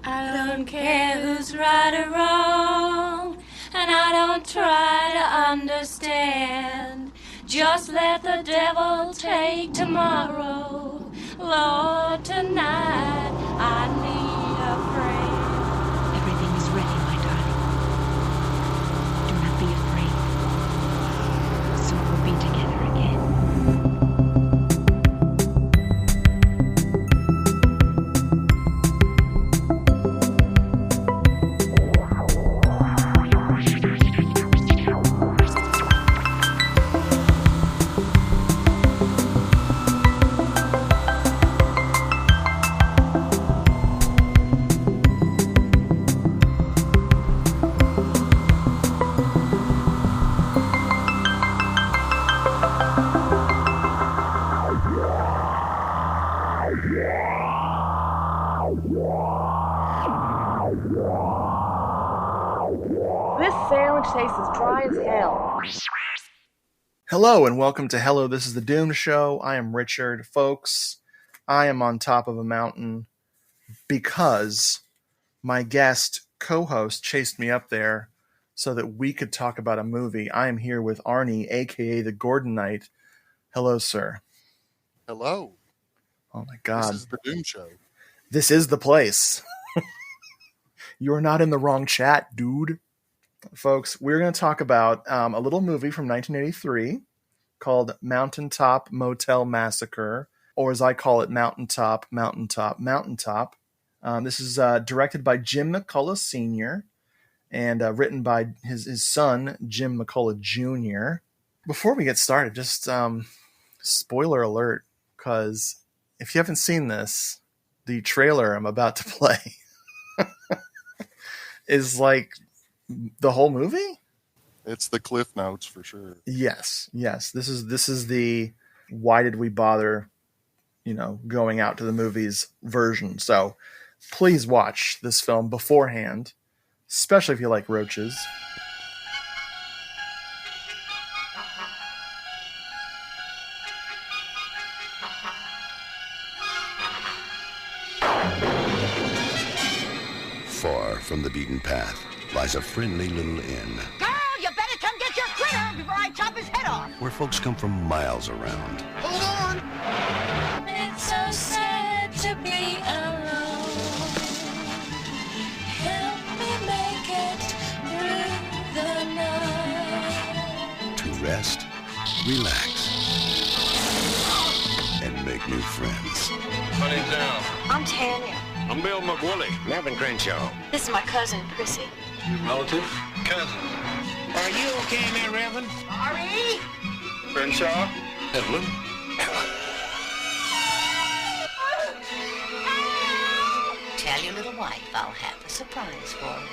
I don't care who's right or wrong, and I don't try to understand. Just let the devil take tomorrow. Lord, tonight I need a friend. Everything is ready, my darling. Do not be afraid. Soon we'll be together again. This sandwich tastes as dry as hell. Hello and welcome to Hello, This is the Doom Show. I am Richard. Folks, I am on top of a mountain because my guest co-host chased me up there so that we could talk about a movie. I am here with Arnie, aka the Gordonite. Hello, sir. Hello. Oh my God. This is the Doom Show. This is the place. You are not in the wrong chat, dude. Folks, we're going to talk about a little movie from 1983 called Mountaintop Motel Massacre, or as I call it, Mountaintop. This is directed by Jim McCullough Sr. and written by his son, Jim McCullough Jr. Before we get started, just spoiler alert, because if you haven't seen this, the trailer I'm about to play is like the whole movie? It's the Cliff Notes for sure. Yes. This is the why did we bother, going out to the movies version. So please watch this film beforehand, especially if you like roaches. Far from the beaten path lies a friendly little inn Girl, you better come get your critter before I chop his head off. where folks come from miles around Hold on. It's so sad to be alone. Help me make it through the night. to rest, relax, and make new friends. My name's Al. I'm Tanya. I'm Bill McWillie. Melvin Crenshaw. This is my cousin, Prissy. Relative? Cousin. Are you okay there, Reverend? Arnie? Crenshaw? Evelyn? Tell your little wife I'll have a surprise for her.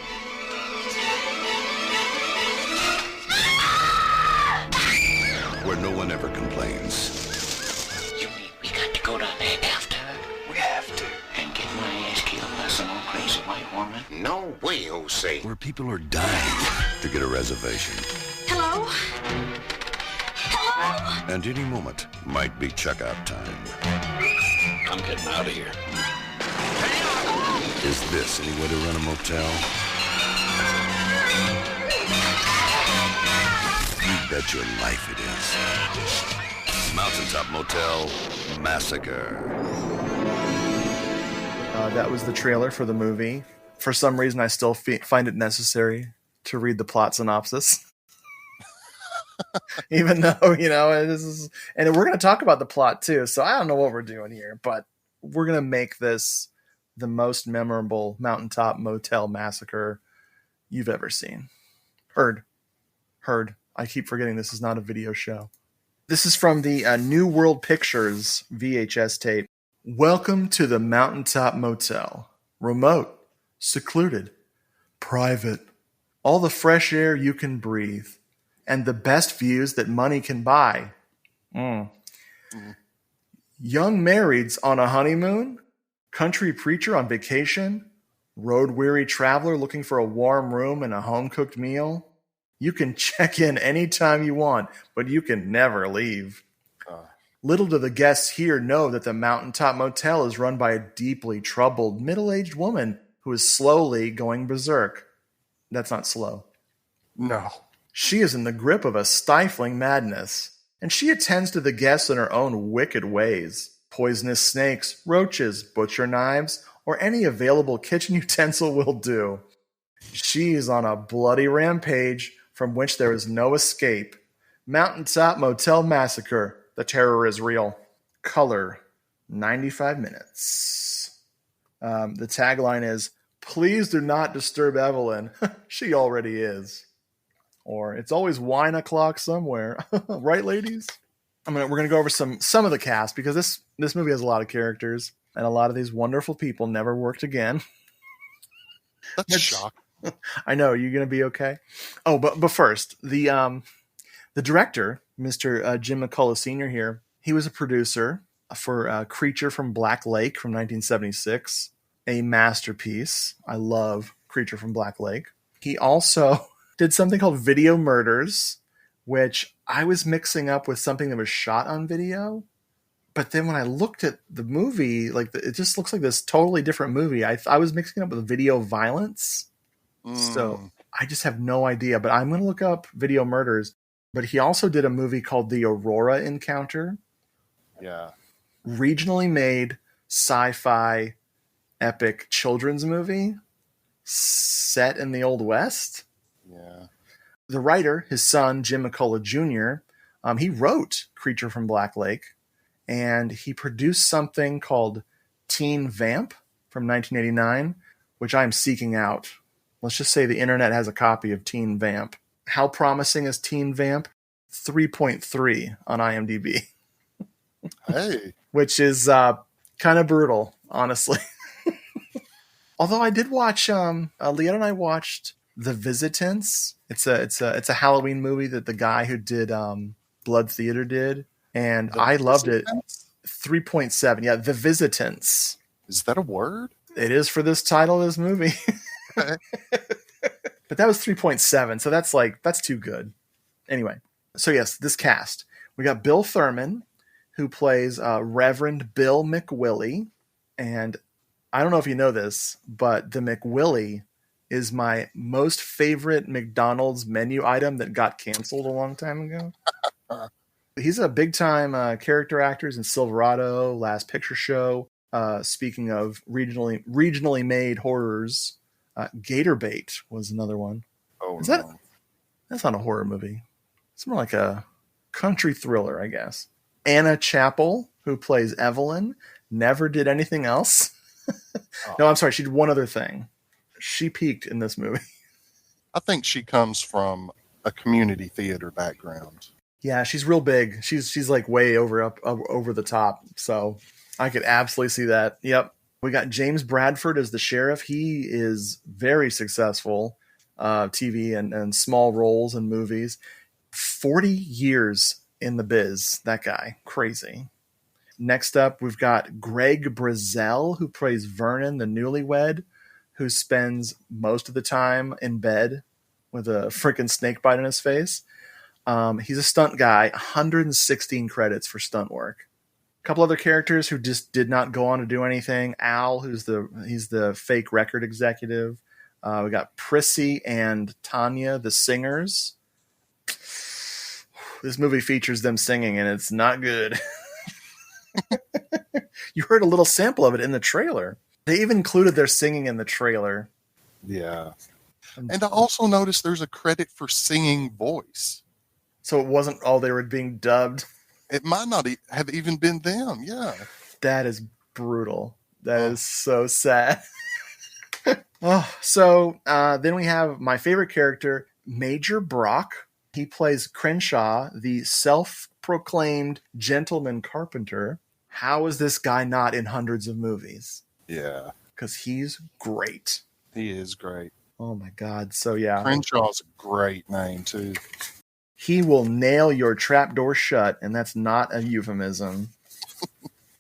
Where no one ever complains. You mean we got to go down there after her? We have to. And get my ass killed by some old crazy white woman? No way, Jose. Where people are dying to get a reservation. Hello? Hello? And any moment might be checkout time. I'm getting out of here. Is this any way to run a motel? You bet your life it is. Mountaintop Motel Massacre. That was the trailer for the movie. For some reason, I still find it necessary to read the plot synopsis. Even though, this is... And we're going to talk about the plot, too, so I don't know what we're doing here, but we're going to make this the most memorable Mountaintop Motel Massacre you've ever seen. Heard. I keep forgetting this is not a video show. This is from the New World Pictures VHS tape. Welcome to the Mountaintop Motel. Remote, secluded, private. All the fresh air you can breathe. And the best views that money can buy. Young marrieds on a honeymoon. Country preacher on vacation. Road-weary traveler looking for a warm room and a home-cooked meal. You can check in anytime you want, but you can never leave. Little do the guests here know that the Mountaintop Motel is run by a deeply troubled middle-aged woman who is slowly going berserk. That's not slow. No. She is in the grip of a stifling madness, and she attends to the guests in her own wicked ways. Poisonous snakes, roaches, butcher knives, or any available kitchen utensil will do. She is on a bloody rampage from which there is no escape. Mountaintop Motel Massacre. The terror is real. Color, 95 minutes. The tagline is, please do not disturb Evelyn. She already is. Or it's always wine o'clock somewhere. Right, ladies? We're gonna go over some of the cast because this movie has a lot of characters and a lot of these wonderful people never worked again. That's a shock. I know, you're gonna be okay. Oh, but first, the director, Mr. Jim McCullough Sr. here, he was a producer for Creature from Black Lake from 1976, a masterpiece. I love Creature from Black Lake. He also did something called Video Murders, which I was mixing up with something that was shot on video. But then when I looked at the movie, it just looks like this totally different movie. I was mixing it up with Video Violence. So I just have no idea. But I'm going to look up Video Murders. But he also did a movie called The Aurora Encounter. Yeah. Regionally made sci-fi epic children's movie set in the Old West. Yeah. The writer, his son, Jim McCullough Jr., he wrote Creature from Black Lake, and he produced something called Teen Vamp from 1989, which I'm seeking out. Let's just say the internet has a copy of Teen Vamp. How promising is Teen Vamp? 3.3 on IMDb. Hey. Which is kind of brutal, honestly. Although I did watch, Leanne and I watched The Visitants. It's a Halloween movie that the guy who did Blood Theater did, and I loved it. 3.7, yeah, The Visitants. Is that a word? It is for this title of this movie. But that was 3.7, so that's too good. Anyway, so yes, this cast. We got Bill Thurman, who plays Reverend Bill McWillie, and I don't know if you know this, but the McWillie is my most favorite McDonald's menu item that got canceled a long time ago. He's a big-time character actor in Silverado, Last Picture Show. Speaking of regionally made horrors, Gator Bait was another one. Oh, That's not a horror movie. It's more like a country thriller, I guess. Anna Chappell, who plays Evelyn, never did anything else. No, I'm sorry. She did one other thing. She peaked in this movie. I think she comes from a community theater background. Yeah, she's real big. She's like way over the top. So I could absolutely see that. Yep. We got James Bradford as the sheriff. He is very successful, TV and small roles in movies. 40 years in the biz. That guy, crazy. Next up, we've got Greg Brazel, who plays Vernon, the newlywed, who spends most of the time in bed with a freaking snake bite in his face. He's a stunt guy, 116 credits for stunt work. A couple other characters who just did not go on to do anything. Al, he's the fake record executive. We got Prissy and Tanya, the singers. This movie features them singing, and it's not good. You heard a little sample of it in the trailer. They even included their singing in the trailer. Yeah. And I also noticed there's a credit for singing voice. So it wasn't all they were being dubbed. It might not have even been them. Yeah. That is brutal. That is so sad. Then we have my favorite character, Major Brock. He plays Crenshaw, the self-proclaimed gentleman carpenter. How is this guy not in hundreds of movies? Yeah. Because he's great. He is great. Oh, my God. So, yeah. Crenshaw's a great name, too. He will nail your trapdoor shut, and that's not a euphemism.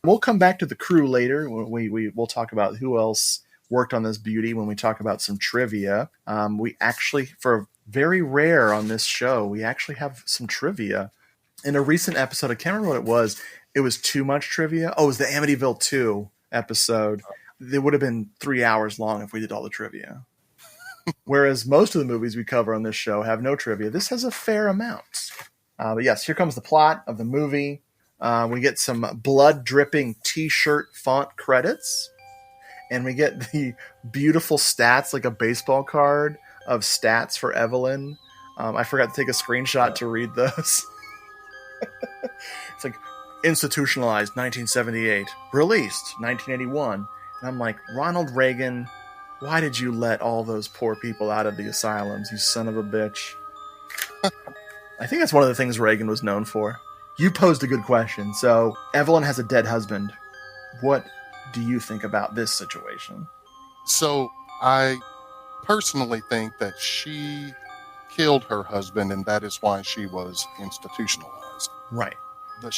We'll come back to the crew later. We'll talk about who else worked on this beauty when we talk about some trivia. We actually, for very rare on this show, we actually have some trivia. In a recent episode, I can't remember what it was. It was too much trivia. Oh, it was the Amityville 2 episode. it would have been 3 hours long if we did all the trivia. Whereas most of the movies we cover on this show have no trivia. This has a fair amount. But yes, here comes the plot of the movie. We get some blood-dripping T-shirt font credits. And we get the beautiful stats, like a baseball card of stats for Evelyn. I forgot to take a screenshot to read those. It's like, institutionalized 1978, released 1981. And I'm like, Ronald Reagan, why did you let all those poor people out of the asylums, you son of a bitch? I think that's one of the things Reagan was known for. You posed a good question. So, Evelyn has a dead husband. What do you think about this situation? So, I personally think that she killed her husband, and that is why she was institutionalized. Right. The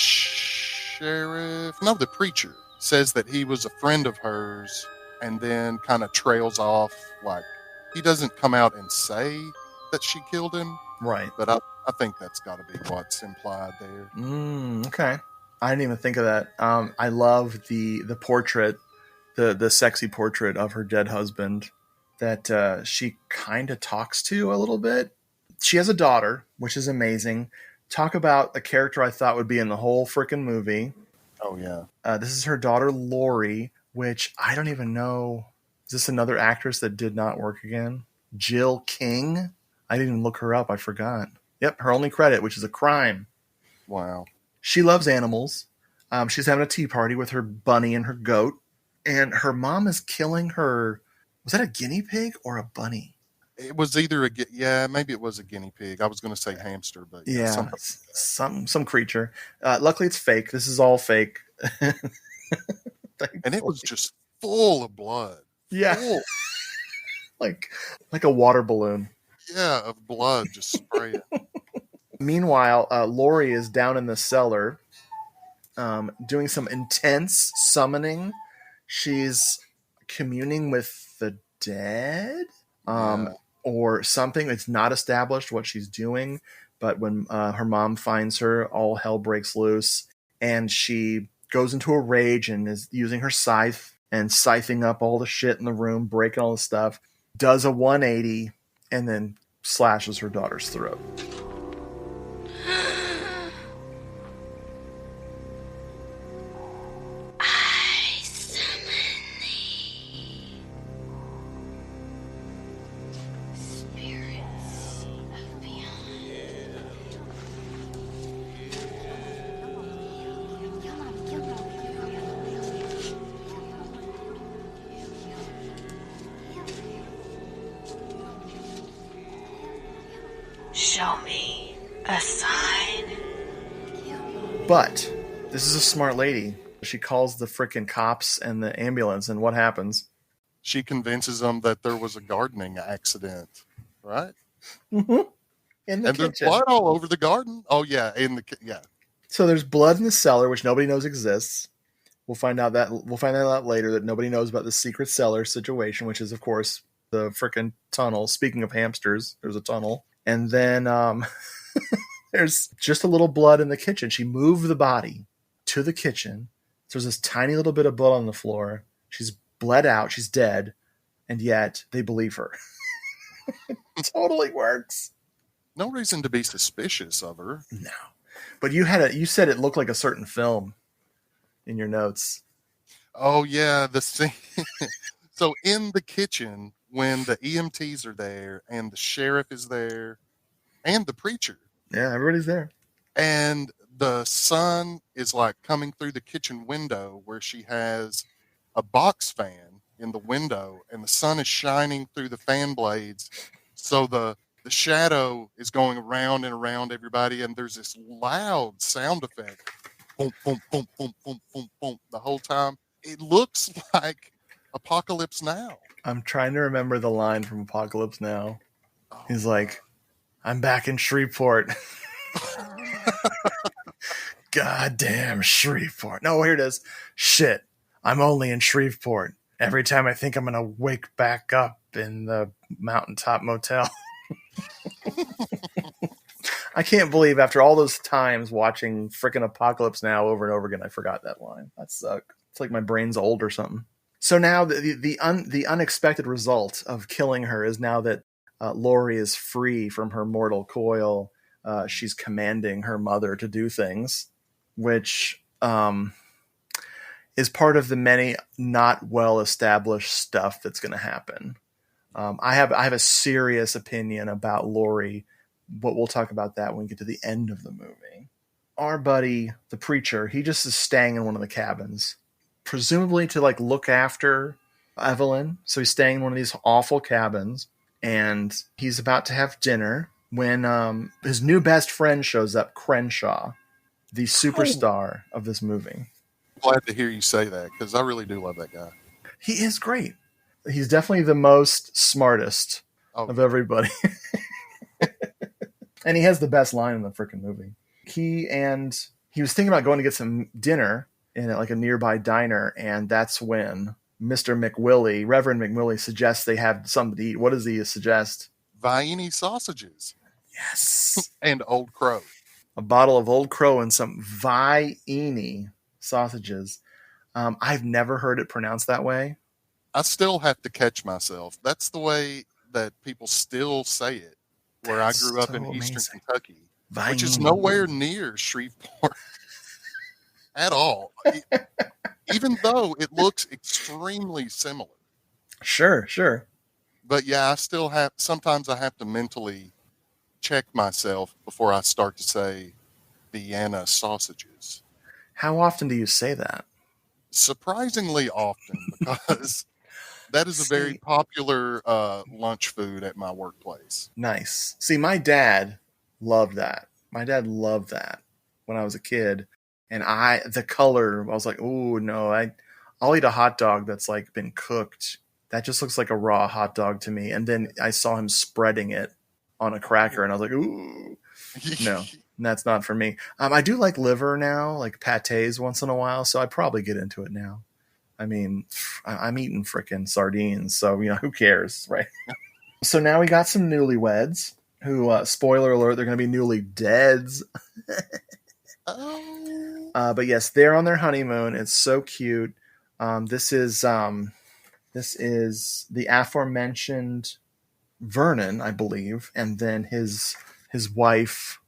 preacher says that he was a friend of hers, and then kind of trails off. Like, he doesn't come out and say that she killed him. Right. But I think that's got to be what's implied there. Okay. I didn't even think of that. I love the portrait, the sexy portrait of her dead husband that she kind of talks to a little bit. She has a daughter, which is amazing. Talk about a character I thought would be in the whole freaking movie. Oh, yeah. This is her daughter, Lori, which I don't even know. Is this another actress that did not work again? Jill King? I didn't even look her up. I forgot. Yep, her only credit, which is a crime. Wow. She loves animals. She's having a tea party with her bunny and her goat. And her mom is killing her. Was that a guinea pig or a bunny? It was either maybe it was a guinea pig. I was going to say hamster, but yeah, some creature. Luckily, it's fake. This is all fake. And it was just full of blood. Yeah, full. like a water balloon. Yeah, of blood just spraying. Meanwhile, Lori is down in the cellar, doing some intense summoning. She's communing with the dead. Or something. It's not established what she's doing, but when her mom finds her, all hell breaks loose, and she goes into a rage and is using her scythe and scything up all the shit in the room, breaking all the stuff, does a 180, and then slashes her daughter's throat. Show me a sign. But this is a smart lady. She calls the frickin' cops and the ambulance, and what happens? She convinces them that there was a gardening accident, right? Mm-hmm. In the kitchen. There's blood all over the garden. Oh yeah, So there's blood in the cellar, which nobody knows exists. We'll find out later that nobody knows about the secret cellar situation, which is of course the frickin' tunnel. Speaking of hamsters, there's a tunnel. And then there's just a little blood in the kitchen. She moved the body to the kitchen. So there's this tiny little bit of blood on the floor. She's bled out. She's dead. And yet they believe her. It totally works. No reason to be suspicious of her. No. But you said it looked like a certain film in your notes. Oh, yeah. The scene. So in the kitchen, when the EMTs are there and the sheriff is there and the preacher. Yeah, everybody's there. And the sun is like coming through the kitchen window where she has a box fan in the window and the sun is shining through the fan blades. So the shadow is going around and around everybody. And there's this loud sound effect. Boom, boom, boom, boom, boom, boom, boom. The whole time. It looks like Apocalypse Now. I'm trying to remember the line from Apocalypse Now. He's like, I'm back in Shreveport. Goddamn Shreveport. No, here it is. Shit, I'm only in Shreveport. Every time I think I'm going to wake back up in the Mountaintop Motel. I can't believe after all those times watching frickin' Apocalypse Now over and over again, I forgot that line. That sucked. It's like my brain's old or something. So now the unexpected result of killing her is now that Lori is free from her mortal coil. She's commanding her mother to do things, which is part of the many not well established stuff that's going to happen. I have a serious opinion about Lori, but we'll talk about that when we get to the end of the movie. Our buddy, the preacher, he just is staying in one of the cabins, presumably to like look after Evelyn. So he's staying in one of these awful cabins, and he's about to have dinner when his new best friend shows up, Crenshaw, the superstar of this movie. Glad to hear you say that, because I really do love that guy. He is great. He's definitely the most smartest of everybody. And he has the best line in the freaking movie. He was thinking about going to get some dinner in like a nearby diner, and that's when Mr. McWillie, Reverend McWillie, suggests they have something to eat. What does he suggest? Viennese sausages. Yes. And Old Crow. A bottle of Old Crow and some Viennese sausages. I've never heard it pronounced that way. I still have to catch myself. That's the way that people still say it, where I grew up in Eastern Kentucky, which is nowhere near Shreveport at all. Even though it looks extremely similar. Sure. But yeah, sometimes I have to mentally check myself before I start to say Vienna sausages. How often do you say that? Surprisingly often, because that is a very popular lunch food at my workplace. Nice. See, my dad loved that. My dad loved that when I was a kid. And the color, I was like, oh, no, I'll eat a hot dog that's like been cooked. That just looks like a raw hot dog to me. And then I saw him spreading it on a cracker, and I was like, ooh, no, that's not for me. I do like liver now, like pâtés once in a while, so I probably get into it now. I mean, I'm eating frickin' sardines, so, who cares, right? So now we got some newlyweds who, spoiler alert, they're going to be newly deads. But yes, they're on their honeymoon. It's so cute. This is the aforementioned Vernon, I believe, and then his wife,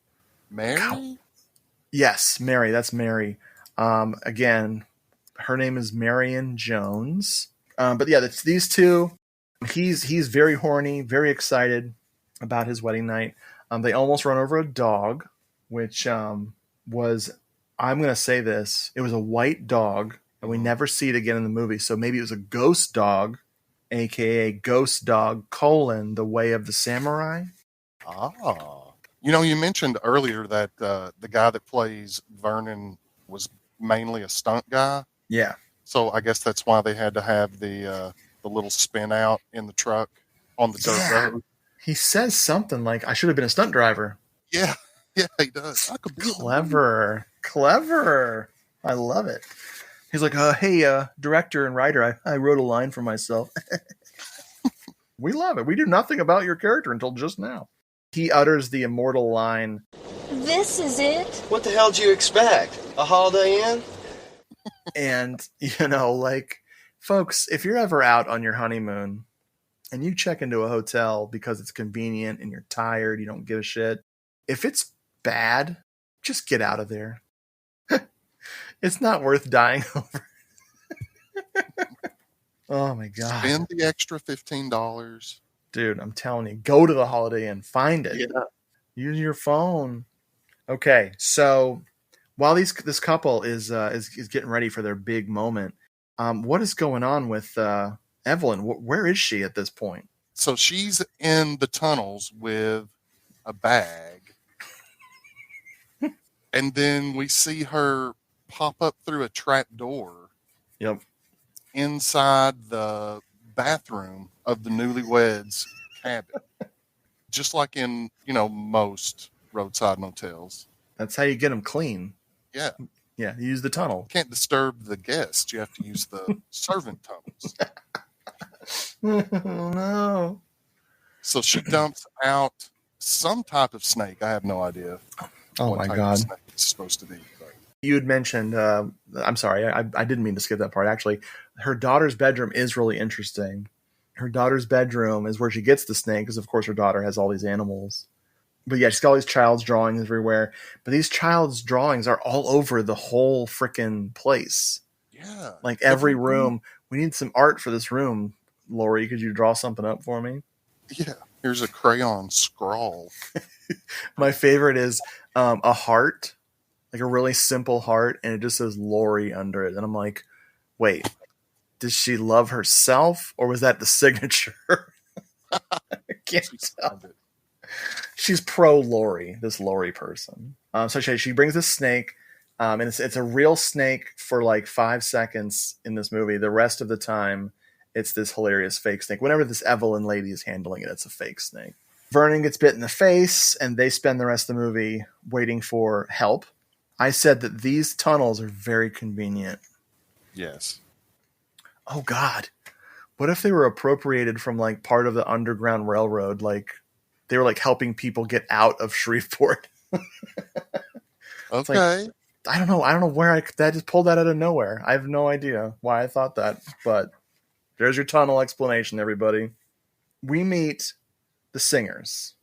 Mary. Yes, Mary. That's Mary. Again, her name is Marion Jones. But yeah, it's these two. He's very horny, very excited about his wedding night. They almost run over a dog, which was, I'm going to say this, it was a white dog, and we never see it again in the movie. So maybe it was a ghost dog, aka Ghost Dog: The Way of the Samurai. You mentioned earlier that the guy that plays Vernon was mainly a stunt guy. Yeah. So I guess that's why they had to have the little spin out in the truck on the dirt road. He says something like, I should have been a stunt driver. Yeah, he does. I could be Clever. I love it. He's like, hey, director and writer, I wrote a line for myself. We love it. We do nothing about your character until just now. He utters the immortal line, "This is it." What the hell do you expect? A Holiday Inn? And, folks, if you're ever out on your honeymoon and you check into a hotel because it's convenient and you're tired, you don't give a shit, if it's bad, just get out of there. It's not worth dying over. Oh my God. Spend the extra $15. Dude, I'm telling you, go to the Holiday Inn, find it. Yeah. Use your phone. Okay, so while this couple is getting ready for their big moment, what is going on with Evelyn? Where is she at this point? So she's in the tunnels with a bag. And then we see her pop up through a trap door. Yep. Inside the bathroom of the newlyweds cabin. Just like in, most roadside motels. That's how you get them clean. Yeah. Yeah, you use the tunnel. You can't disturb the guests. You have to use the servant tunnels. Oh, no. So she dumps out some type of snake. I have no idea. Oh, my God. Snake it's supposed to be. But. You had mentioned, I'm sorry, I didn't mean to skip that part. Actually, her daughter's bedroom is really interesting. Her daughter's bedroom is where she gets the snake, because of course her daughter has all these animals. But yeah, she's got all these child's drawings everywhere. But these child's drawings are all over the whole freaking place. Yeah. Like every room. We need some art for this room. Lori, could you draw something up for me? Yeah. Here's a crayon scrawl. My favorite is a heart, like a really simple heart, and it just says Lori under it. And I'm like, wait, does she love herself, or was that the signature? I can't tell. She's pro Lori, this Lori person. So she brings this snake, and it's a real snake for like 5 seconds in this movie. The rest of the time, it's this hilarious fake snake. Whenever this Evelyn lady is handling it, it's a fake snake. Vernon gets bit in the face, and they spend the rest of the movie waiting for help. I said that these tunnels are very convenient. Yes. Oh, God. What if they were appropriated from like part of the Underground Railroad? Like they were like helping people get out of Shreveport. Okay. Like, I don't know where that just pulled that out of nowhere. I have no idea why I thought that, but there's your tunnel explanation, everybody. We meet the singers,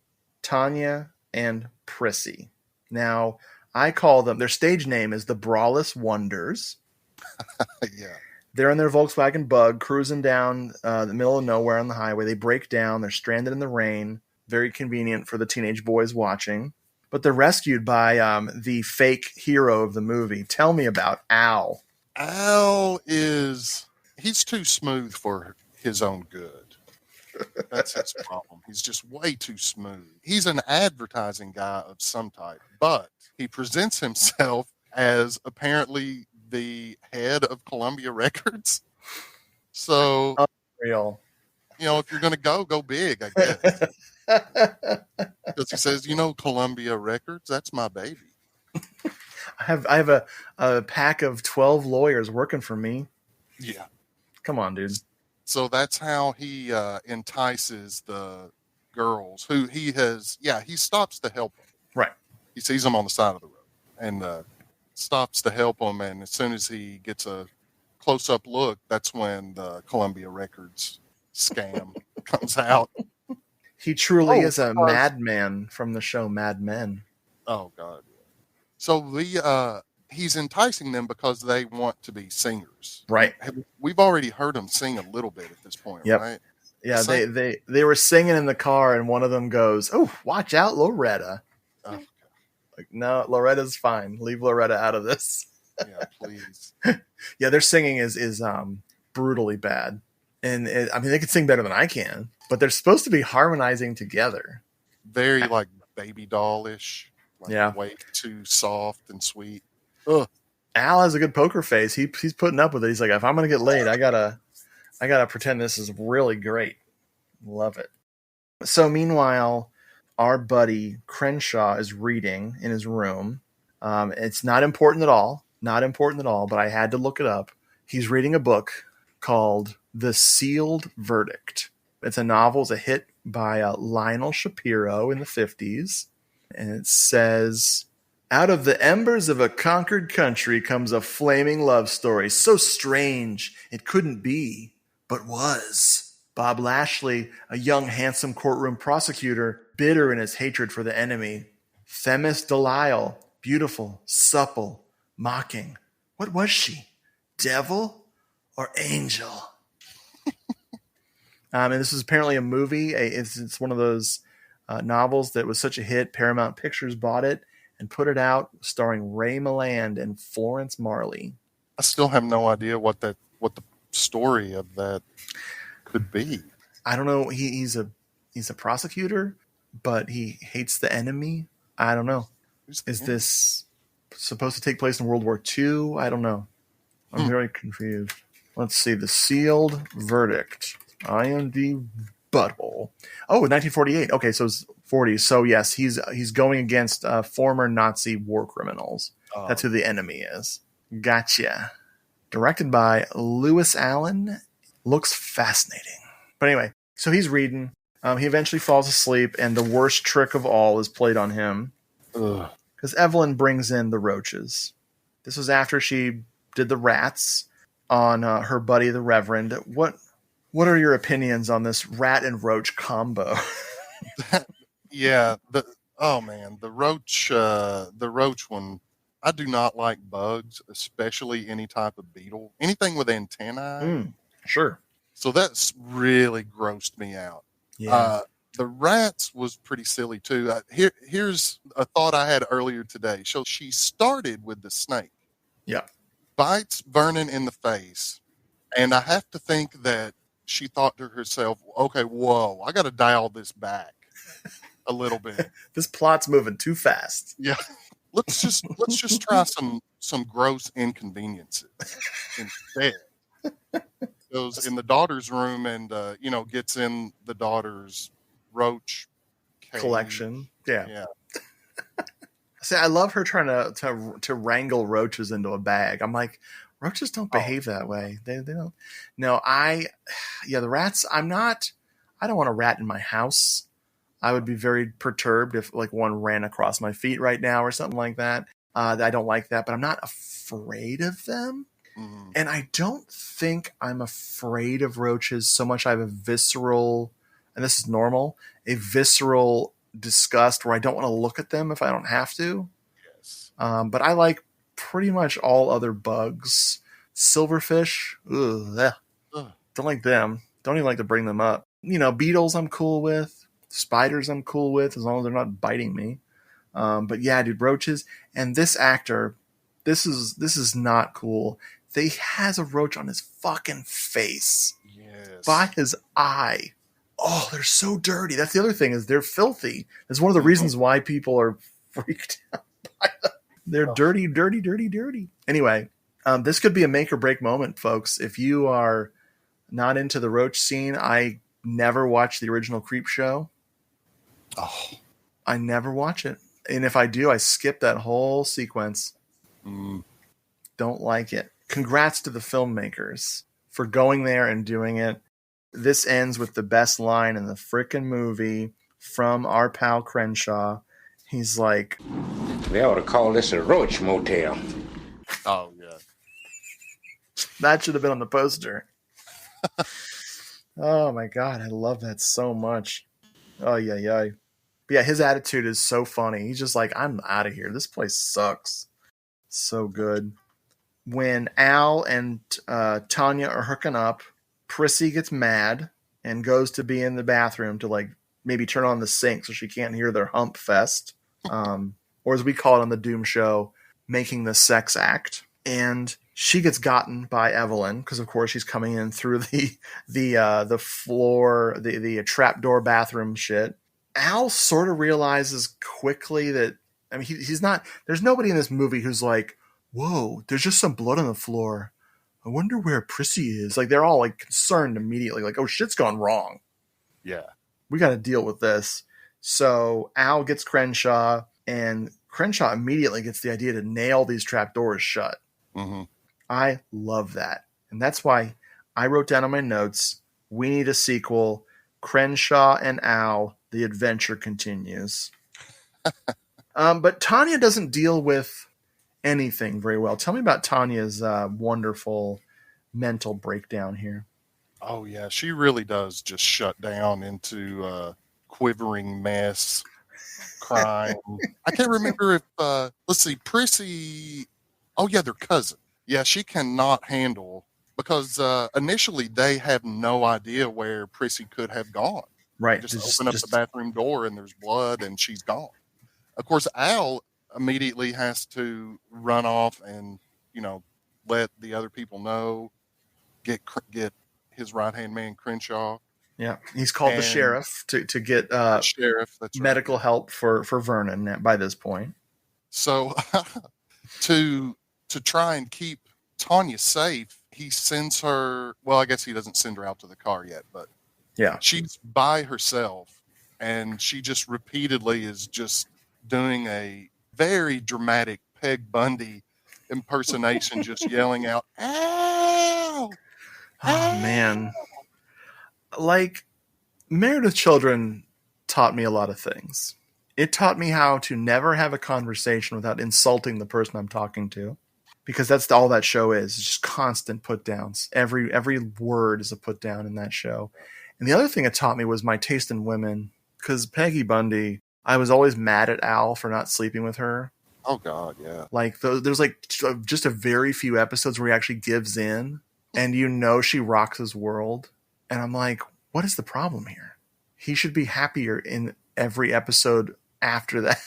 Tanya and Prissy. Now, I call them, their stage name is the Brawless Wonders. Yeah. They're in their Volkswagen Bug, cruising down the middle of nowhere on the highway. They break down. They're stranded in the rain. Very convenient for the teenage boys watching. But they're rescued by the fake hero of the movie. Tell me about Al. Al he's too smooth for his own good. That's his problem. He's just way too smooth. He's an advertising guy of some type, but he presents himself as apparently the head of Columbia Records. So, Unreal. If you're going to go big, I guess. Because he says, Columbia Records, that's my baby. I have a pack of 12 lawyers working for me. Yeah. Come on, dude. So that's how he entices the girls who he stops to help them. Right. He sees them on the side of the road and stops to help them. And as soon as he gets a close-up look, that's when the Columbia Records scam comes out. He truly is a madman from the show Mad Men. Oh, God. So he's enticing them because they want to be singers. Right. We've already heard them sing a little bit at this point, right? Yeah, they were singing in the car, and one of them goes, "Oh, watch out, Loretta." Oh, like, no, Loretta's fine. Leave Loretta out of this. Yeah, please. Yeah, their singing is brutally bad. And they could sing better than I can, but they're supposed to be harmonizing together. Very like baby dollish. Like way too soft and sweet. Ugh. Al has a good poker face. He's putting up with it. He's like, if I'm gonna get laid, I gotta pretend this is really great. Love it. So meanwhile, our buddy Crenshaw is reading in his room. It's not important at all. Not important at all, but I had to look it up. He's reading a book called The Sealed Verdict. It's a novel. It's a hit by Lionel Shapiro in the 50s. And it says, out of the embers of a conquered country comes a flaming love story. So strange, it couldn't be, but was. Bob Lashley, a young, handsome courtroom prosecutor, bitter in his hatred for the enemy. Themis Delisle, beautiful, supple, mocking. What was she? Devil or angel? And this is apparently a movie. It's one of those novels that was such a hit. Paramount Pictures bought it and put it out, starring Ray Milland and Florence Marley. I still have no idea what the story of that could be. I don't know. He's a prosecutor, but he hates the enemy. I don't know. Is this supposed to take place in World War II? I don't know. I'm very confused. Let's see. The Sealed Verdict. IMDb butthole. Oh, 1948. Okay, so it's 40s. So yes, he's going against former Nazi war criminals. Oh. That's who the enemy is. Gotcha. Directed by Lewis Allen. Looks fascinating. But anyway, so he's reading. He eventually falls asleep, and the worst trick of all is played on him. Because Evelyn brings in the roaches. This was after she did the rats on her buddy, the Reverend. What are your opinions on this rat and roach combo? Yeah. The roach one. I do not like bugs, especially any type of beetle, anything with antennae. Sure. So that's really grossed me out. Yeah. The rats was pretty silly too. Here's a thought I had earlier today. So she started with the snake. Yeah. Bites Vernon in the face. And I have to think that she thought to herself, okay, whoa, I got to dial this back a little bit. This plot's moving too fast. Yeah. Let's just try some gross inconveniences instead. Goes in the daughter's room and gets in the daughter's roach collection. Yeah. Yeah. See, I love her trying to wrangle roaches into a bag. I'm like, roaches don't behave that way. They don't. No, the rats. I don't want a rat in my house. I would be very perturbed if like one ran across my feet right now or something like that. I don't like that, but I'm not afraid of them. Mm-hmm. And I don't think I'm afraid of roaches so much. I have a visceral, and this is normal, a visceral disgust where I don't want to look at them if I don't have to. Yes. But I like pretty much all other bugs. Silverfish, don't like them. Don't even like to bring them up. Beetles I'm cool with. Spiders I'm cool with as long as they're not biting me. But yeah, dude, roaches. And this actor, this is not cool. He has a roach on his fucking face. Yes. By his eye. Oh, they're so dirty. That's the other thing, is they're filthy. That's one of the reasons why people are freaked out by them. They're dirty, dirty, dirty, dirty. Anyway, this could be a make or break moment, folks. If you are not into the roach scene, I never watched the original Creep Show. Oh, I never watch it. And if I do, I skip that whole sequence. Don't like it. Congrats to the filmmakers for going there and doing it. This ends with the best line in the frickin' movie from our pal Crenshaw. He's like, "We ought to call this a roach motel." Oh, yeah. That should have been on the poster. Oh, my God. I love that so much. Oh, yeah. But yeah, his attitude is so funny. He's just like, I'm out of here. This place sucks. So good. When Al and Tanya are hooking up, Prissy gets mad and goes to be in the bathroom to like maybe turn on the sink so she can't hear their hump fest. Or as we call it on the Doom Show, making the sex act. And she gets gotten by Evelyn because, of course, she's coming in through the floor, the trapdoor bathroom shit. Al sort of realizes quickly that, I mean, he's not, there's nobody in this movie who's like, whoa, there's just some blood on the floor. I wonder where Prissy is. Like, they're all like concerned immediately, like, oh, shit's gone wrong. Yeah. We got to deal with this. So Al gets Crenshaw, and Crenshaw immediately gets the idea to nail these trapdoors shut. Mm-hmm. I love that. And that's why I wrote down on my notes, we need a sequel. Crenshaw and Al, the adventure continues. But Tanya doesn't deal with anything very well. Tell me about Tanya's wonderful mental breakdown here. Oh, yeah. She really does just shut down into quivering mess, crying. I can't remember if, let's see, Prissy. Oh, yeah, their cousin. Yeah, she cannot handle, because initially they have no idea where Prissy could have gone. Right. Just open up the bathroom door and there's blood and she's gone. Of course, Al immediately has to run off and, let the other people know, get his right-hand man, Crenshaw. Yeah, he's called the sheriff to get sheriff, that's right, medical help for Vernon by this point. So to try and keep Tanya safe, he sends her, well, I guess he doesn't send her out to the car yet, but yeah, she's by herself, and she just repeatedly is just doing a very dramatic Peg Bundy impersonation, just yelling out, "Ow! Oh, man. Like, Married with Children taught me a lot of things. It taught me how to never have a conversation without insulting the person I'm talking to. because that's all that show is. It's just constant put downs. Every word is a put down in that show. And the other thing it taught me was my taste in women, because Peggy Bundy, I was always mad at Al for not sleeping with her. Oh God, yeah. Like there's like just a very few episodes where he actually gives in, and she rocks his world. And I'm like, what is the problem here? He should be happier in every episode after that.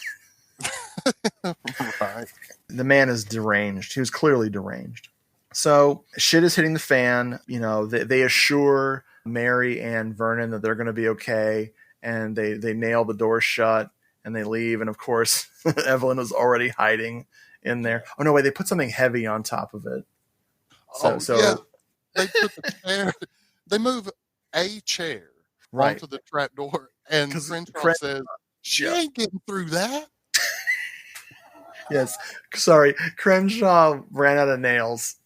Right. The man is deranged. He was clearly deranged. So shit is hitting the fan. They assure Mary and Vernon that they're going to be okay, and they nail the door shut. And they leave, and of course, Evelyn was already hiding in there. Oh no, wait! They put something heavy on top of it. Yeah. They put the chair. They move a chair onto the trap door, and Crenshaw says, "She ain't getting through that." Yes, sorry. Crenshaw ran out of nails.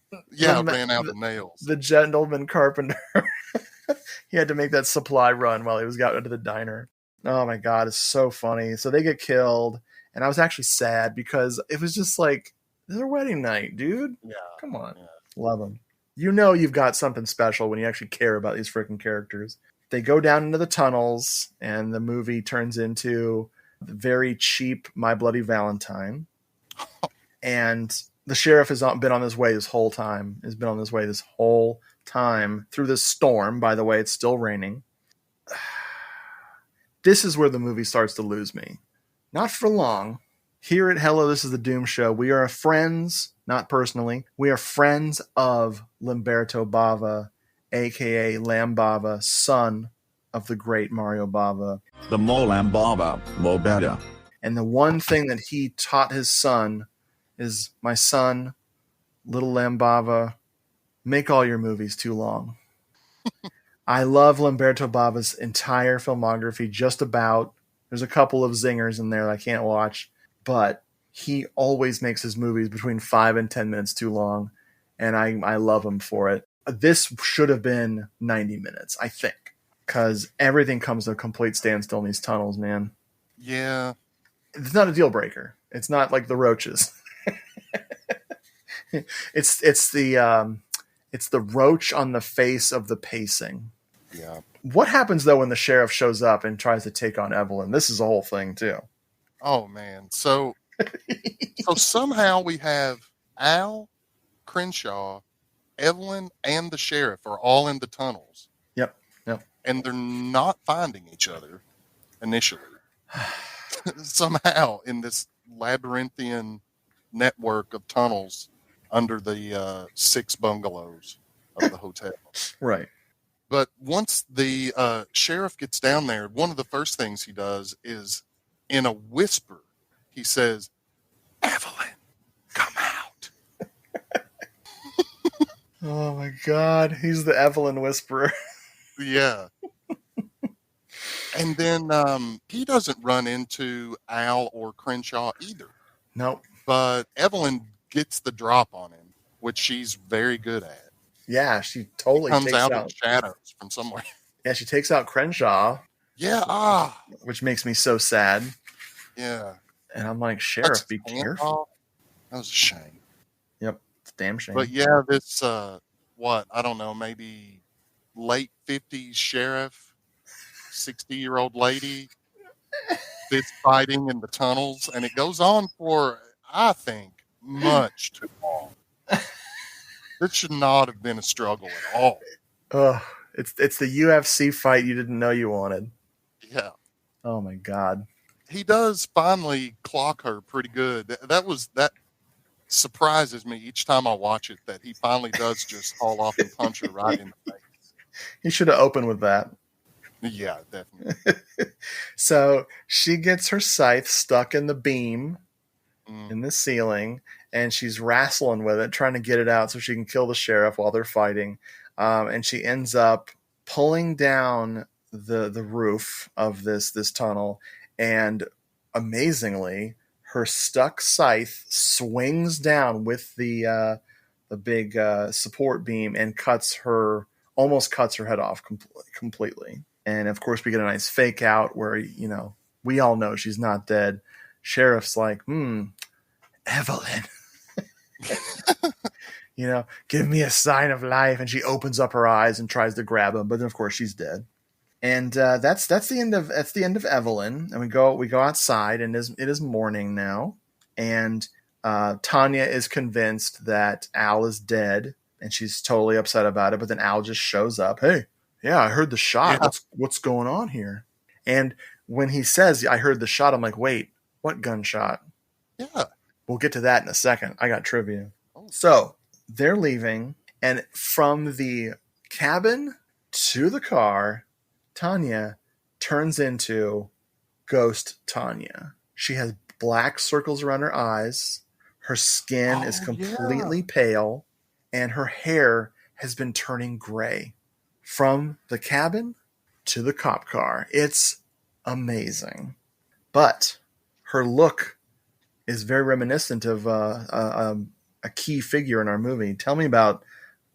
Ran out of nails. The gentleman carpenter. He had to make that supply run while he was out into the diner. Oh my God, it's so funny. So they get killed, and I was actually sad because it was just like, their wedding night, dude. Yeah. Come on. Yeah. Love them. You've got something special when you actually care about these freaking characters. They go down into the tunnels, and the movie turns into the very cheap My Bloody Valentine. And the sheriff has been on his way this whole time. Through this storm. By the way, it's still raining. This is where the movie starts to lose me. Not for long. Here at Hello, This is the Doom Show, we are friends, not personally, we are friends of Lamberto Bava, a.k.a. Lam Bava, son of the great Mario Bava. The more Lam Bava, more better. And the one thing that he taught his son is, my son, little Lam Bava, make all your movies too long. I love Lamberto Bava's entire filmography, just about. There's a couple of zingers in there I can't watch, but he always makes his movies between 5 and 10 minutes too long, and I love him for it. This should have been 90 minutes, I think, because everything comes to a complete standstill in these tunnels, man. Yeah. It's not a deal breaker. It's not like the roaches. It's the roach on the face of the pacing. Yeah. What happens though when the sheriff shows up and tries to take on Evelyn? This is a whole thing too. Oh man. So somehow we have Al, Crenshaw, Evelyn, and the sheriff are all in the tunnels. Yep. And they're not finding each other initially. Somehow in this labyrinthian network of tunnels under the 6 bungalows of the hotel. Right. But once the sheriff gets down there, one of the first things he does is, in a whisper, he says, "Evelyn, come out." Oh my God. He's the Evelyn whisperer. Yeah. And then he doesn't run into Al or Crenshaw either. Nope. But Evelyn gets the drop on him, which she's very good at. Yeah, she totally comes takes out in shadows from somewhere. Yeah, she takes out Crenshaw. Yeah. Which makes me so sad. Yeah. And I'm like, Sheriff, be careful. That was a shame. Yep. It's a damn shame. But yeah, this, I don't know, maybe late 50s sheriff, 60-year-old lady, this fighting in the tunnels. And it goes on for, I think, much too long. This should not have been a struggle at all. It's the UFC fight you didn't know you wanted. Yeah. Oh my God. He does finally clock her pretty good. That surprises me each time I watch it, that he finally does just haul off and punch her right in the face. He should have opened with that. Yeah, definitely. So she gets her scythe stuck in the beam in the ceiling, and she's wrestling with it, trying to get it out so she can kill the sheriff while they're fighting. And she ends up pulling down the roof of this tunnel, and amazingly, her stuck scythe swings down with the big support beam and almost cuts her head off completely. And of course, we get a nice fake out where we all know she's not dead. Sheriff's like, Evelyn. Give me a sign of life. And she opens up her eyes and tries to grab him, but then of course she's dead. And that's the end of Evelyn. And we go outside, and it is morning now. And Tanya is convinced that Al is dead, and she's totally upset about it. But then Al just shows up. Hey, yeah, I heard the shot. Yeah. What's going on here? And when he says, I heard the shot, I'm like, wait, what gunshot? Yeah. We'll get to that in a second. I got trivia. So they're leaving, and from the cabin to the car, Tanya turns into Ghost Tanya. She has black circles around her eyes. Her skin is completely pale, and her hair has been turning gray from the cabin to the cop car. It's amazing. But her look is very reminiscent of a key figure in our movie. Tell me about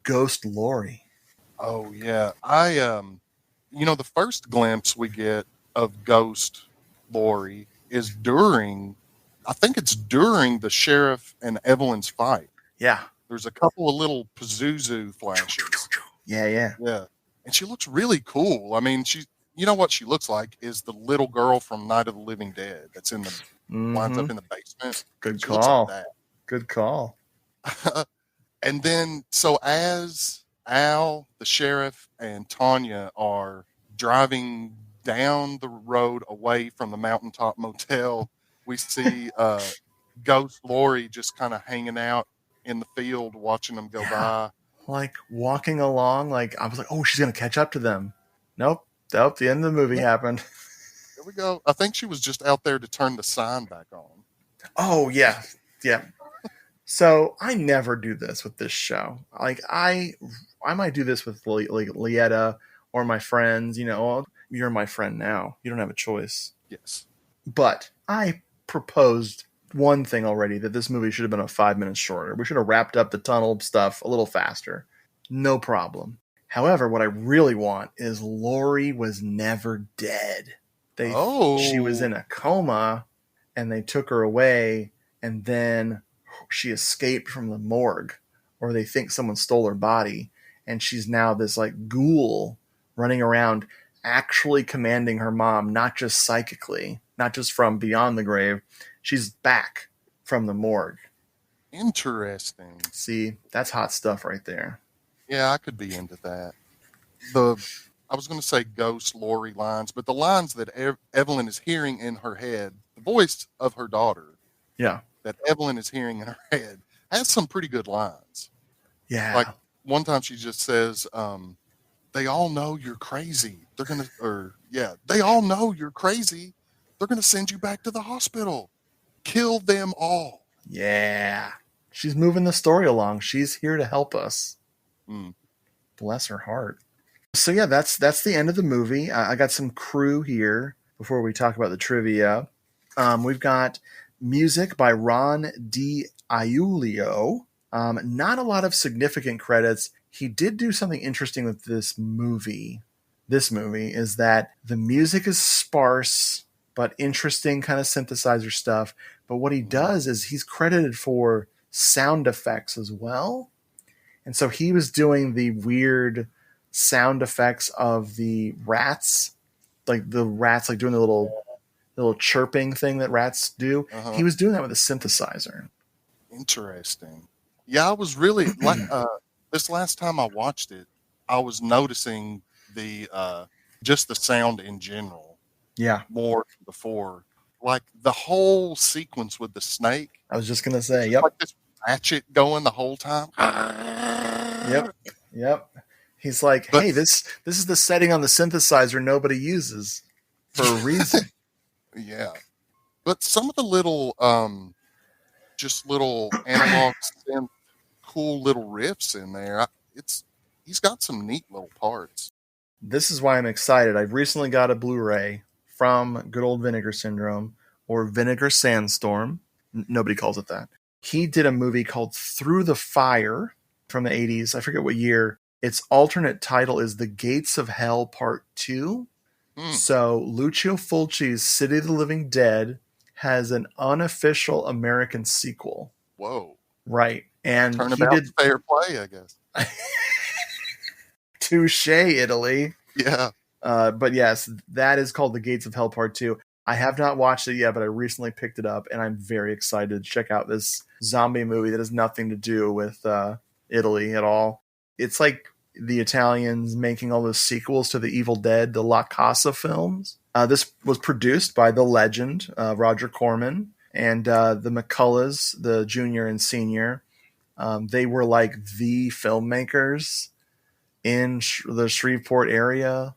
Ghost Lori. Oh, yeah. The first glimpse we get of Ghost Lori is during the sheriff and Evelyn's fight. Yeah. There's a couple of little Pazuzu flashes. Yeah. And she looks really cool. I mean, what she looks like is the little girl from Night of the Living Dead that's winds up in the basement. Good She call. looks like that. Good call. And then, so as Al, the sheriff, and Tanya are driving down the road away from the Mountaintop Motel, we see Ghost Lori just kind of hanging out in the field watching them go by. Like walking along, like I was like, oh, she's going to catch up to them. Nope. The end of the movie happened. There we go. I think she was just out there to turn the sign back on. Oh, yeah. So I never do this with this show. Like I might do this with like Lietta or my friends. You're my friend now. You don't have a choice. Yes. But I proposed one thing already, that this movie should have been 5 minutes shorter. We should have wrapped up the tunnel stuff a little faster. No problem. However, what I really want is Lori was never dead. She was in a coma, and they took her away, and then she escaped from the morgue, or they think someone stole her body, and she's now this like ghoul running around, actually commanding her mom, not just psychically, not just from beyond the grave. She's back from the morgue. Interesting. See, that's hot stuff right there. Yeah, I could be into that. I was going to say Ghost Lori lines, but the lines that Evelyn is hearing in her head, the voice of her daughter, that Evelyn is hearing in her head, has some pretty good lines. Yeah. Like one time she just says, they all know you're crazy. They all know you're crazy. They're going to send you back to the hospital. Kill them all. Yeah. She's moving the story along. She's here to help us. Bless her heart. So yeah, that's the end of the movie. I got some crew here before we talk about the trivia. We've got music by Ron DiIulio. Not a lot of significant credits. He did do something interesting with this movie. This movie is that the music is sparse, but interesting kind of synthesizer stuff. But what he does is he's credited for sound effects as well. And so he was doing the weird sound effects of the rats, like the rats, like doing the little chirping thing that rats do. He was doing that with a synthesizer. Interesting. Yeah, I was really like this last time I watched it, I was noticing the just the sound in general. Yeah. More than before. Like the whole sequence with the snake. I was just gonna say, yep. Like this ratchet going the whole time. Yep. He's like, hey, this is the setting on the synthesizer nobody uses for a reason. Yeah. But some of the little just little analog synth cool little riffs in there, he's got some neat little parts. This is why I'm excited. I've recently got a Blu-ray from Good Old Vinegar Syndrome, or Vinegar Sandstorm. Nobody calls it that. He did a movie called Through the Fire from the 80s. I forget what year. Its alternate title is The Gates of Hell Part 2. So Lucio Fulci's City of the Living Dead has an unofficial American sequel. Whoa. Right. And he Turnabout did fair play, I guess. Touche, Italy. Yeah. But yes, that is called The Gates of Hell Part 2. I have not watched it yet, but I recently picked it up, and I'm very excited to check out this zombie movie that has nothing to do with Italy at all. It's like the Italians making all those sequels to the Evil Dead, the La Casa films. This was produced by the legend, Roger Corman, and the McCulloughs, the junior and senior. They were like the filmmakers in the Shreveport area.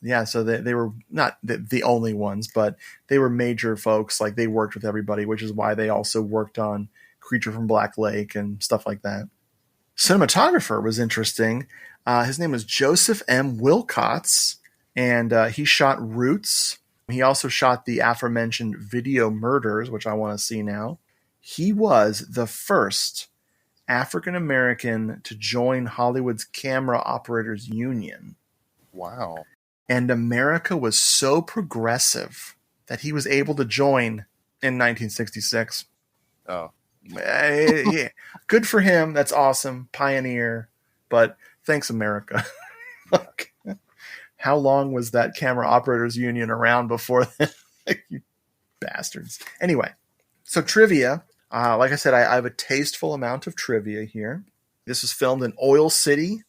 Yeah, so they were not the only ones, but they were major folks. Like, they worked with everybody, which is why they also worked on Creature from Black Lake and stuff like that. Cinematographer was interesting. His name was Joseph M. Wilcots, and he shot Roots. He also shot the aforementioned Video Murders, which I want to see now. He was the first African American to join Hollywood's Camera Operators Union. Wow. And America was so progressive that he was able to join in 1966. Oh. Yeah. Good for him. That's awesome. Pioneer. But thanks, America. Look, how long was that Camera Operators Union around before then? You bastards. Anyway, so trivia. Like I said, I have a tasteful amount of trivia here. This was filmed in Oil City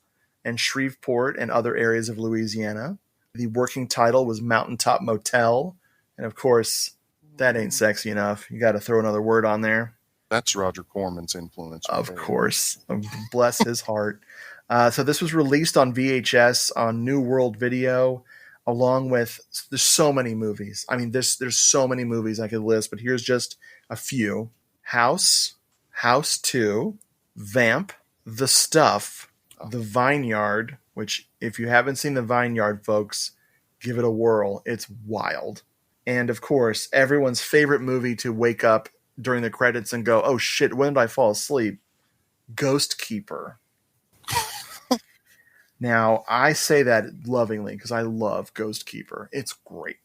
and Shreveport and other areas of Louisiana. The working title was Mountaintop Motel. And of course, that ain't sexy enough. You got to throw another word on there. That's Roger Corman's influence. Of course. Bless his heart. So this was released on VHS on New World Video, along with, there's so many movies. I mean, there's so many movies I could list, but here's just a few. House, House 2, Vamp, The Stuff, The Vineyard, which if you haven't seen The Vineyard, folks, give it a whirl. It's wild. And of course, everyone's favorite movie to wake up during the credits and go, oh shit, when did I fall asleep? Ghost Keeper. Now, I say that lovingly because I love Ghost Keeper. It's great,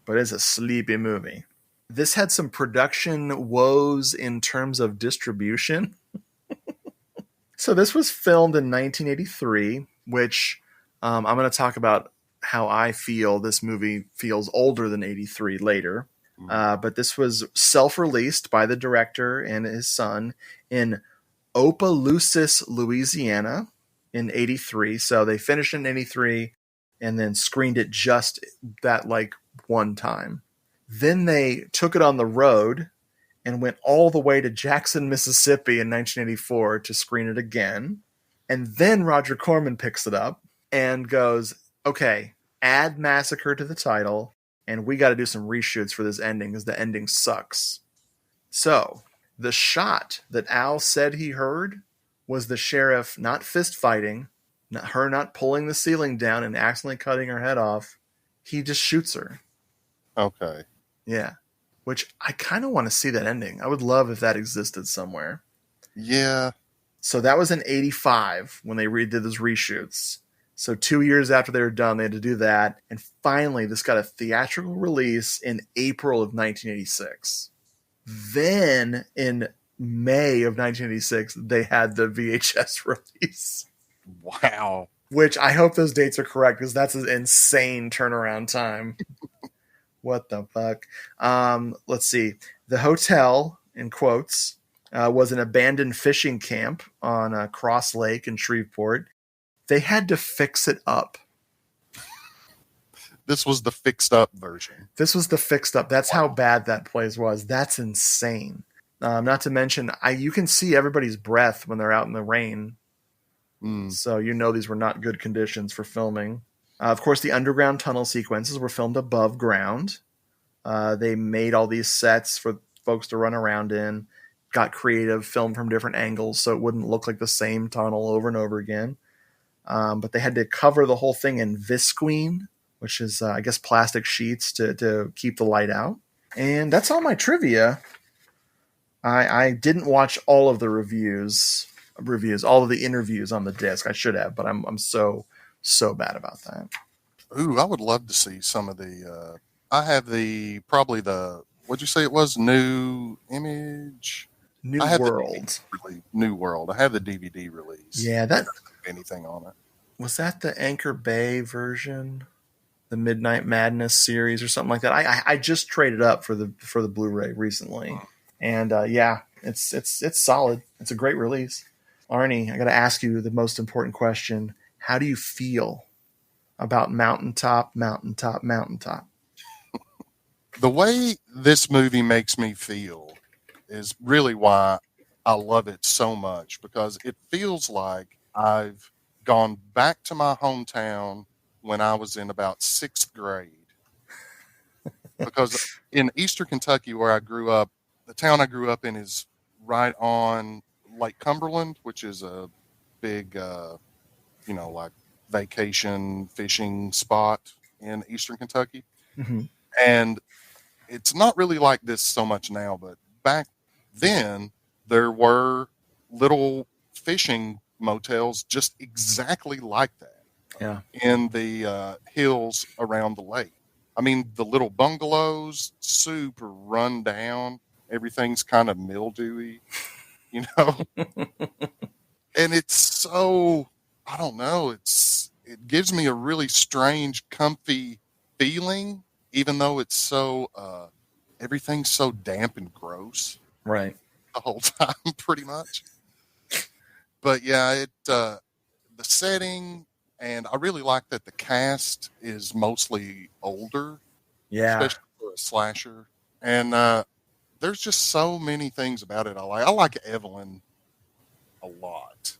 but it's a sleepy movie. This had some production woes in terms of distribution. So this was filmed in 1983, which I'm going to talk about how I feel this movie feels older than 83 later. But this was self-released by the director and his son in Opelousas, Louisiana in 83. So they finished in 83 and then screened it just that like one time. Then they took it on the road and went all the way to Jackson, Mississippi in 1984 to screen it again. And then Roger Corman picks it up and goes, okay, add Massacre to the title, and we got to do some reshoots for this ending because the ending sucks. So the shot that Al said he heard was the sheriff not fist fighting, her not pulling the ceiling down and accidentally cutting her head off. He just shoots her. Okay. Yeah. Which I kind of want to see that ending. I would love if that existed somewhere. Yeah. So that was in 85 when they redid those reshoots. So 2 years after they were done, they had to do that. And finally, this got a theatrical release in April of 1986. Then in May of 1986, they had the VHS release. Wow. Which I hope those dates are correct because that's an insane turnaround time. What the fuck? Let's see. The hotel, in quotes, was an abandoned fishing camp on Cross Lake in Shreveport. They had to fix it up. This was the fixed up version. This was the fixed up. That's how bad that place was. That's insane. Not to mention, you can see everybody's breath when they're out in the rain. So you know these were not good conditions for filming. Of course, the underground tunnel sequences were filmed above ground. They made all these sets for folks to run around in, got creative, filmed from different angles so it wouldn't look like the same tunnel over and over again. But they had to cover the whole thing in visqueen, which is, I guess, plastic sheets to keep the light out. And that's all my trivia. I didn't watch all of the reviews, all of the interviews on the disc. I should have, but I'm so bad about that. Ooh, I would love to see some of the. I have what'd you say it was? New Image. New I have World. New World. I have the DVD release. Yeah, that doesn't have anything on it. was that the Anchor Bay version, the Midnight Madness series or something like that. I just traded up for the Blu-ray recently, and yeah, it's solid. It's a great release. Arnie, I got to ask you the most important question: how do you feel about Mountaintop? The way this movie makes me feel is really why I love it so much, because it feels like I've gone back to my hometown when I was in about 6th grade. Because in Eastern Kentucky, where I grew up, the town I grew up in is right on Lake Cumberland, which is a big, like vacation fishing spot in Eastern Kentucky. Mm-hmm. And it's not really like this so much now, but back then there were little fishing motels just exactly like that. Yeah. In the hills around the lake. I mean, the little bungalows, super run down. Everything's kind of mildewy, you know? And it's so, I don't know, it gives me a really strange, comfy feeling, even though it's so, everything's so damp and gross. Right. The whole time, pretty much. But yeah, the setting, and I really like that the cast is mostly older. Yeah. Especially for a slasher. And there's just so many things about it I like. I like Evelyn a lot.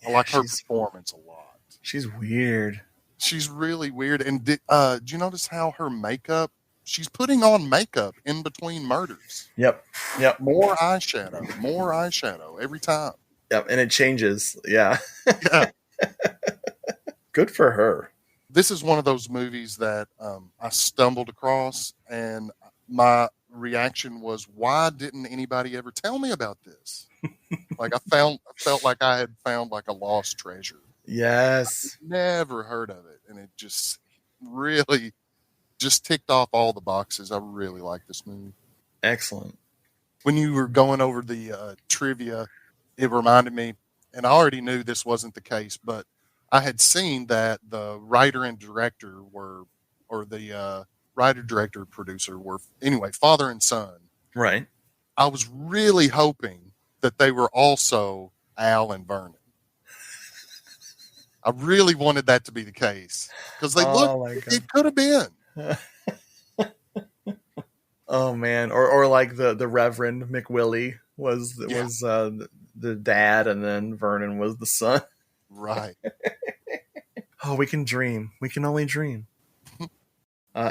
Yeah, I like her performance a lot. She's weird. She's really weird. And did you notice how her makeup, she's putting on makeup in between murders. Yep. More eyeshadow every time. Yep, and it changes. Yeah. Yeah. Good for her. This is one of those movies that I stumbled across, and my reaction was, why didn't anybody ever tell me about this? Like I felt like I had found like a lost treasure. Yes. Never heard of it. And it just really just ticked off all the boxes. I really like this movie. Excellent. When you were going over the trivia, it reminded me, and I already knew this wasn't the case, but I had seen that the writer and director producer were, anyway, father and son. Right. I was really hoping that they were also Al and Vernon. I really wanted that to be the case because they it could have been. Oh man. Or like the Reverend McWillie was the dad, and then Vernon was the son. Right. Oh, we can dream. We can only dream.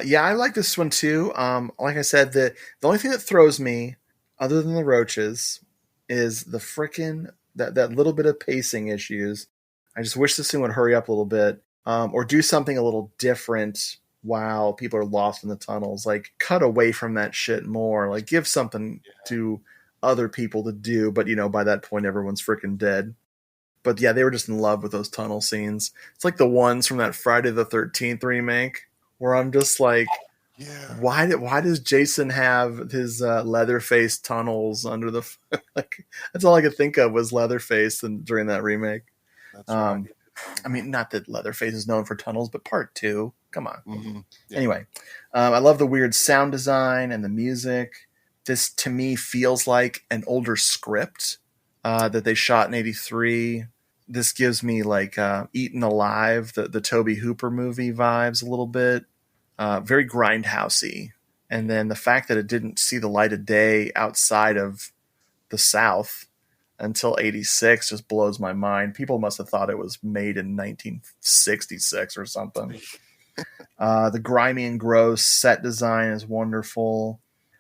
Yeah, I like this one too. Like I said, the only thing that throws me, other than the roaches, is the frickin' that little bit of pacing issues. I just wish this thing would hurry up a little bit, or do something a little different while people are lost in the tunnels. Like, cut away from that shit more. Like, give something to other people to do. But by that point, everyone's frickin' dead. But yeah, they were just in love with those tunnel scenes. It's like the ones from that Friday the 13th remake, where I'm just like, why does Jason have his Leatherface tunnels under the like? That's all I could think of was Leatherface during that remake. That's right. I mean, not that Leatherface is known for tunnels, but part 2. Come on. Mm-hmm. Yeah. Anyway, I love the weird sound design and the music. This to me feels like an older script that they shot in '83. This gives me like Eaten Alive, the Tobe Hooper movie vibes a little bit. Very grindhousey. And then the fact that it didn't see the light of day outside of the South until '86 just blows my mind. People must have thought it was made in 1966 or something. The grimy and gross set design is wonderful.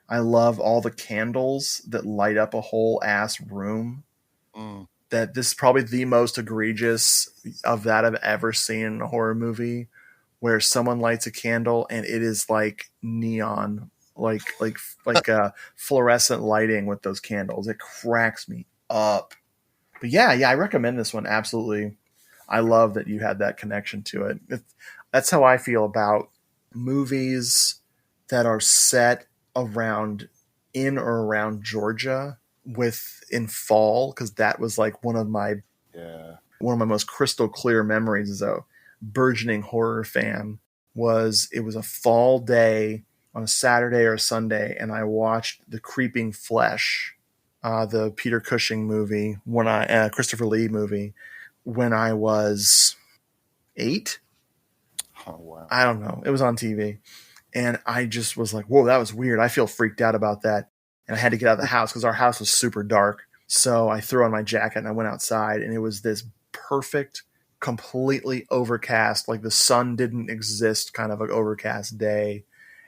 I love all the candles that light up a whole ass room. That this is probably the most egregious of that I've ever seen in a horror movie, where someone lights a candle and it is like neon, like fluorescent lighting with those candles. It cracks me up. But yeah, I recommend this one. Absolutely. I love that you had that connection to it. That's how I feel about movies that are set in or around Georgia. in fall, because that was like one of my most crystal clear memories as a burgeoning horror fan. It was a fall day on a Saturday or a Sunday, and I watched The Creeping Flesh, the Peter Cushing movie, Christopher Lee movie, when I was 8. Oh, wow. I don't know. It was on TV. And I just was like, whoa, that was weird. I feel freaked out about that. And I had to get out of the house because our house was super dark. So I threw on my jacket and I went outside, and it was this perfect, completely overcast, like the sun didn't exist kind of an overcast day,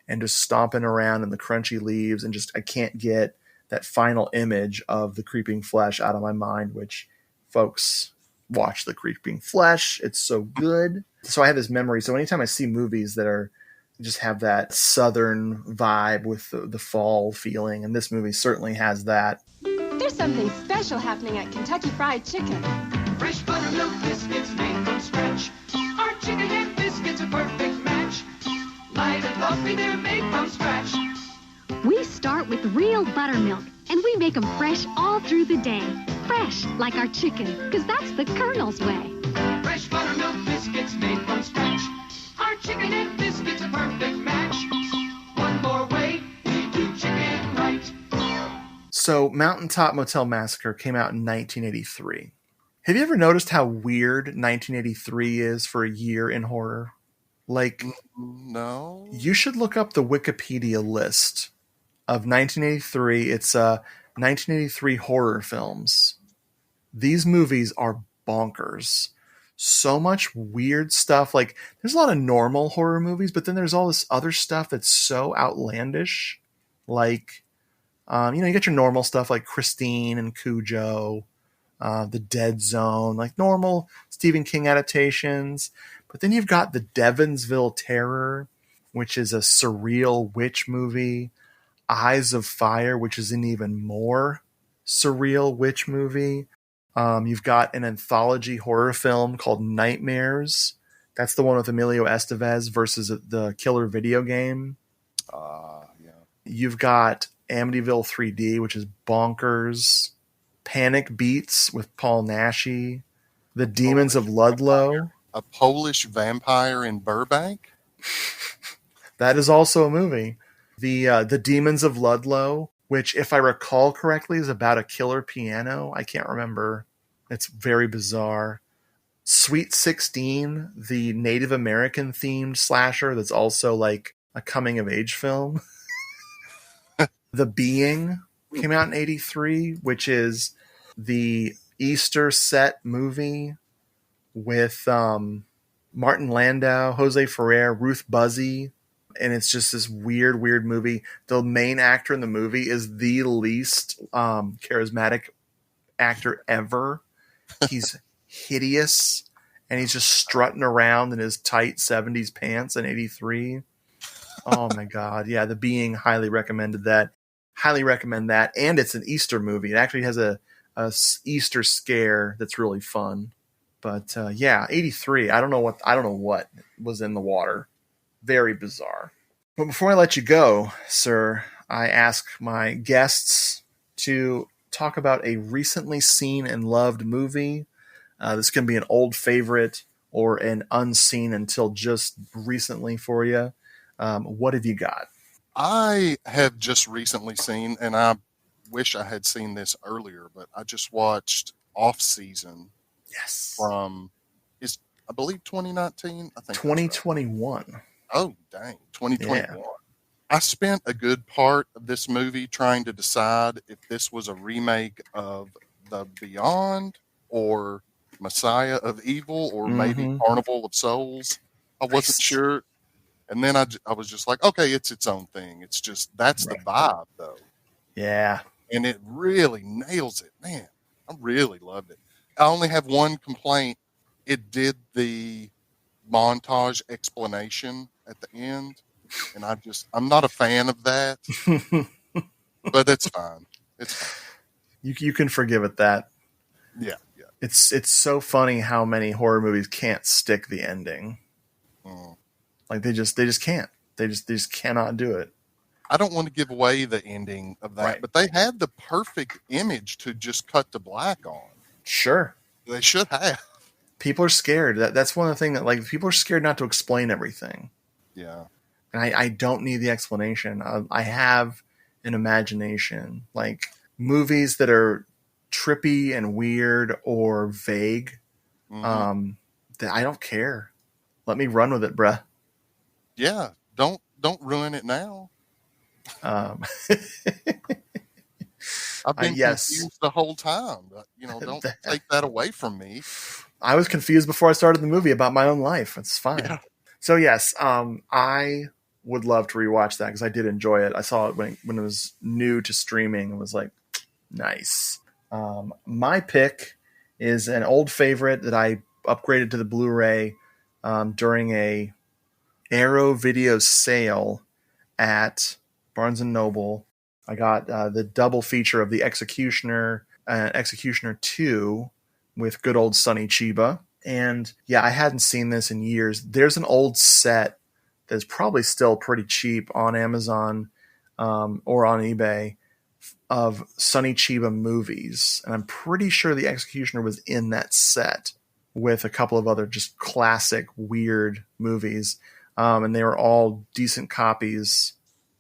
and just stomping around in the crunchy leaves, and just I can't get that final image of The Creeping Flesh out of my mind, which, folks, watch The Creeping Flesh. It's so good. So I have this memory. So anytime I see movies that just have that southern vibe with the fall feeling, and this movie certainly has that. There's something special happening at Kentucky Fried Chicken. Fresh buttermilk biscuits made from scratch. Our chicken and biscuits a perfect match. Light and fluffy, they're made from scratch. We start with real buttermilk, and we make them fresh all through the day. Fresh, like our chicken, because that's the Colonel's way. Fresh buttermilk biscuits made from scratch. Our chicken and biscuits a perfect match. One more way, we do chicken right. So Mountaintop Motel Massacre came out in 1983. Have you ever noticed how weird 1983 is for a year in horror? Like, no. You should look up the Wikipedia list of 1983. It's 1983 horror films. These movies are bonkers. So much weird stuff. Like, there's a lot of normal horror movies, but then there's all this other stuff that's so outlandish. Like, you get your normal stuff like Christine and Cujo, The Dead Zone, like normal Stephen King adaptations. But then you've got The Devonsville Terror, which is a surreal witch movie. Eyes of Fire, which is an even more surreal witch movie. You've got an anthology horror film called Nightmares. That's the one with Emilio Estevez versus the killer video game. Yeah. You've got Amityville 3D, which is bonkers. Panic Beats with Paul Naschy. The Demons of Ludlow. A Polish vampire in Burbank? That is also a movie. The Demons of Ludlow, which, if I recall correctly, is about a killer piano. I can't remember. It's very bizarre. Sweet 16, the Native American themed slasher that's also like a coming of age film. The Being came out in 83, which is the Easter set movie with Martin Landau, Jose Ferrer, Ruth Buzzy. And it's just this weird movie. The main actor in the movie is the least charismatic actor ever. He's hideous, and he's just strutting around in his tight 70s pants in 83. Oh my God. Yeah, The Being, highly recommended that. Highly recommend that. And it's an Easter movie. It actually has a Easter scare that's really fun. But yeah, 83. I don't know what was in the water. Very bizarre. But before I let you go, sir, I ask my guests to talk about a recently seen and loved movie. This can be an old favorite or an unseen until just recently for you. What have you got? I have just recently seen, and I wish I had seen this earlier, but I just watched Off Season. Yes. From, I believe 2019? I think 2021. Right. Oh, dang. 2021. Yeah. I spent a good part of this movie trying to decide if this was a remake of The Beyond or Messiah of Evil or maybe Carnival of Souls. I wasn't sure. And then I was just like, okay, it's its own thing. It's just, that's the vibe, though. Yeah. And it really nails it. Man, I really loved it. I only have one complaint. It did the montage explanation at the end, and I'm not a fan of that. But it's fine. It's fine. You can forgive it that. Yeah. It's so funny how many horror movies can't stick the ending. Like they just can't. They just cannot do it. I don't want to give away the ending of that, Right. but they had the perfect image to just cut to black on. Sure. They should have. People are scared. That's one of the things that, like, people are scared not to explain everything. Yeah. And I don't need the explanation. I have an imagination. Like, movies that are trippy and weird or vague, that I don't care. Let me run with it, bruh. Yeah. Don't ruin it now. I've been confused the whole time. Don't take that away from me. I was confused before I started the movie about my own life. It's fine. Yeah. So yes, I would love to rewatch that because I did enjoy it. I saw it when it was new to streaming and was like, nice. My pick is an old favorite that I upgraded to the Blu-ray during a Arrow video sale at Barnes & Noble. I got the double feature of The Executioner and Executioner 2 with good old Sonny Chiba. And yeah, I hadn't seen this in years. There's an old set that's probably still pretty cheap on Amazon or on eBay of Sonny Chiba movies. And I'm pretty sure The Executioner was in that set with a couple of other just classic weird movies. And they were all decent copies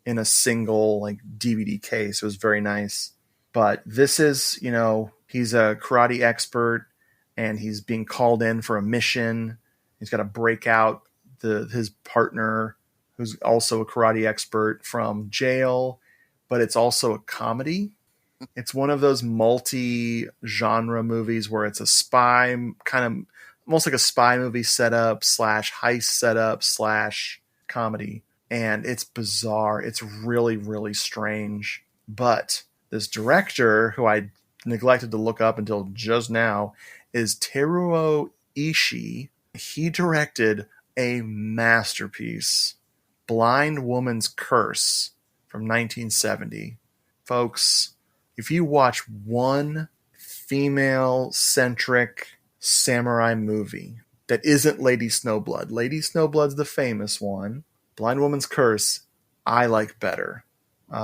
in a single like DVD case. It was very nice. But this is, he's a karate expert and he's being called in for a mission. He's got to break out his partner, who's also a karate expert, from jail. But it's also a comedy. It's one of those multi-genre movies where it's a spy, kind of almost like a spy movie setup / heist setup / comedy. And it's bizarre. It's really, really strange. But this director, who I neglected to look up until just now, is Teruo Ishii. He directed a masterpiece, Blind Woman's Curse, from 1970. Folks, if you watch one female-centric samurai movie that isn't Lady Snowblood, Lady Snowblood's the famous one. Blind Woman's Curse, I like better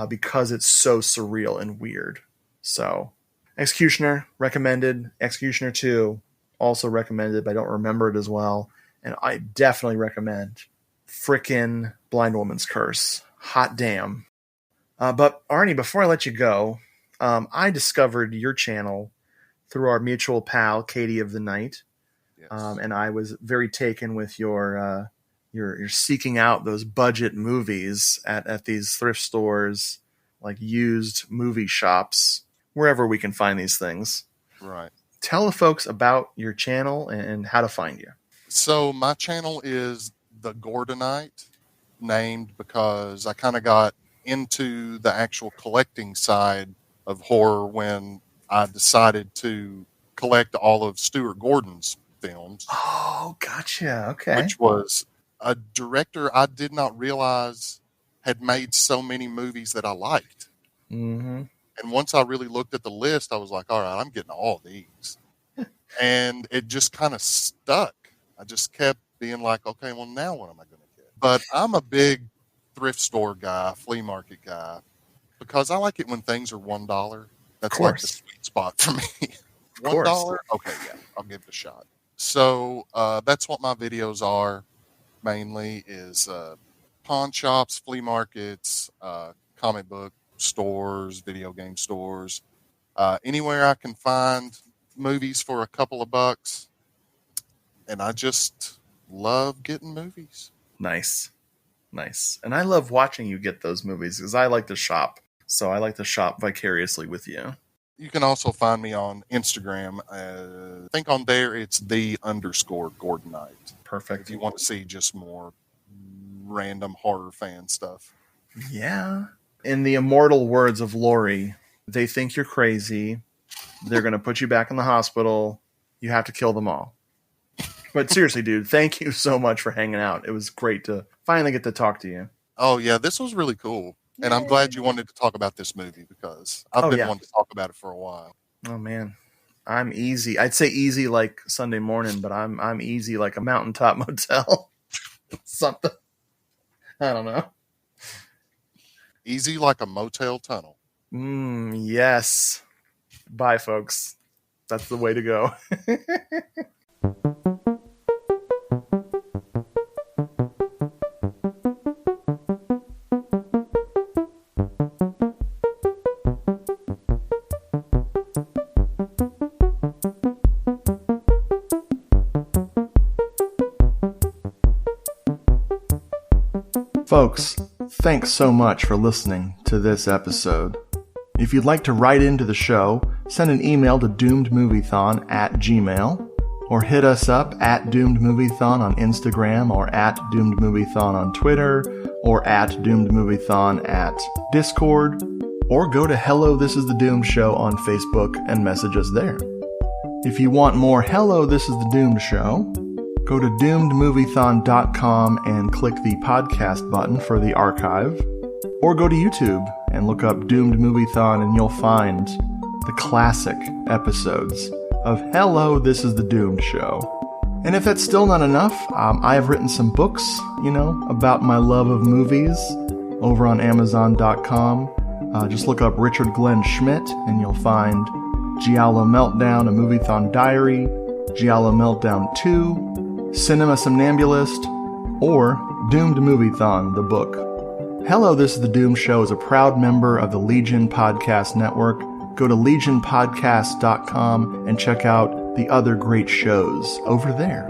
because it's so surreal and weird. So, Executioner, recommended. Executioner 2, also recommended, but I don't remember it as well. And I definitely recommend frickin' Blind Woman's Curse. Hot damn. But Arnie, before I let you go, I discovered your channel through our mutual pal, Katie of the Night. Yes. And I was very taken with your seeking out those budget movies at these thrift stores, like used movie shops, wherever we can find these things. Right. Tell the folks about your channel and how to find you. So my channel is the Gordonite, named because I kind of got into the actual collecting side of horror when I decided to collect all of Stuart Gordon's films. Oh, gotcha. Okay. Which was a director I did not realize had made so many movies that I liked. Mm-hmm. And once I really looked at the list, I was like, all right, I'm getting all these. And it just kind of stuck. I just kept being like, okay, well, now what am I going to get? But I'm a big thrift store guy, flea market guy, because I like it when things are $1. That's like the sweet spot for me. $1? Okay, yeah, I'll give it a shot. So that's what my videos are. Mainly is pawn shops, flea markets, comic book stores, video game stores, anywhere I can find movies for a couple of bucks. And I just love getting movies. Nice. And I love watching you get those movies because I like to shop. So I like to shop vicariously with you. You can also find me on Instagram. I think on there it's _Gordonite. Perfect. If you want to see just more random horror fan stuff. Yeah. In the immortal words of Lori, they think you're crazy. They're going to put you back in the hospital. You have to kill them all. But seriously, dude, thank you so much for hanging out. It was great to finally get to talk to you. Oh, yeah, this was really cool. And I'm glad you wanted to talk about this movie because I've been wanting to talk about it for a while. Oh, man. I'm easy. I'd say easy like Sunday morning, but I'm easy like a Mountaintop Motel. Something. I don't know. Easy like a motel tunnel. Yes. Bye, folks. That's the way to go. Folks, thanks so much for listening to this episode. If you'd like to write into the show, send an email to doomedmoviethon@gmail.com or hit us up at doomedmoviethon on Instagram or at doomedmoviethon on Twitter or at doomedmoviethon at Discord, or go to Hello This Is the Doomed Show on Facebook and message us there. If you want more Hello This Is the Doomed Show, go to doomedmoviethon.com and click the podcast button for the archive, or go to YouTube and look up Doomed Moviethon and you'll find the classic episodes of Hello, This Is the Doomed Show. And if that's still not enough, I have written some books, about my love of movies over on Amazon.com. Just look up Richard Glenn Schmidt and you'll find Giallo Meltdown, a Moviethon Diary, Giallo Meltdown 2, Cinema Somnambulist, or Doomed Moviethon, the book. Hello, This Is the Doomed Show is a proud member of the Legion Podcast Network. Go to legionpodcast.com and check out the other great shows over there.